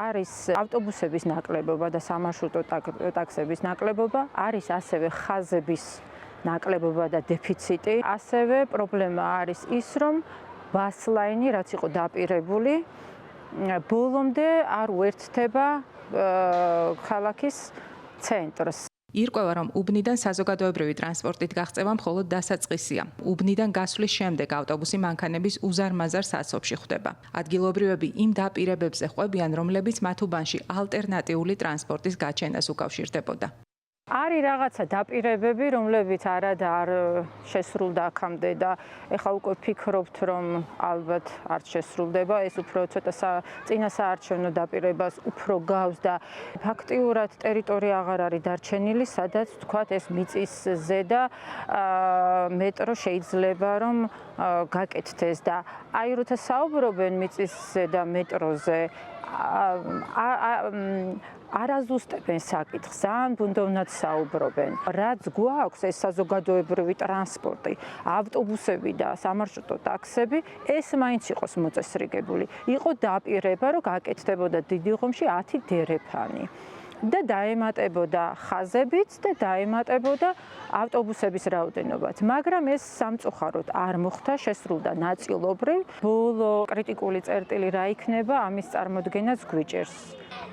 არის ავტობუსების ნაკლებობა და სამარშრუტო ტაქსების ნაკლებობა, არის ასევე ხაზების ნაკლებობა და დეფიციტი. ასევე პრობლემა არის ის, რომ ბასლაინი, რაც იყო დაპირებული, ბოლომდე არ უერთდება ქალაქის ცენტრს. ირკვევა, რომ უბნიდან საზოგადოებრივი ტრანსპორტით გაღწევა მხოლოდ დასაწყისია. უბნიდან გასვლის შემდეგ ავტობუსი მანქანების უზარმაზარ საცობში ხვდება. ადგილობრივები იმ დაპირებებზე ყვებიან, რომლებიც მათ უბანში ალტერნატიული ტრანსპორტის გაჩენას უკავშირდებოდა. არის რაღაცა დაპირებები, რომლებიც არადა არ შესრულდა აქამდე და ეხლა უკვე ფიქრობთ, რომ ალბათ არ შესრულდება, ეს უფრო ცოტა წინასაარჩევნო დაპირებას უფრო გავს და ფაქტიურად ტერიტორია აღარ არის დარჩენილი, სადაც თქვათ ეს მიწის ზედა მეტრო შეიძლება რომ გაკეთდეს და აი როცა საუბრობენ მიწის ზედა მეტროზე არაზუსტებენ საკითხს, ძალიან ბუნდოვნად საუბრობენ. რაც გვაქვს ეს საზოგადოებრივი ტრანსპორტი, ავტობუსები და სამარშრუტო ტაქსები, ეს მაინც იყოს მოწესრიგებული. იყო დაპირება, რომ გაკეთდებოდა დიდიღომში 10 დერეფანი. და დაემატებოდა ხაზებიც და დაემატებოდა ავტობუსების რაოდენობაც. მაგრამ ეს სამწუხაროდ არ მოხდა, შესრულდა ნაწილობრივ. ბოლო კრიტიკული წერტილი რა იქნება, ამის წარმოდგენაც გვიჭერს.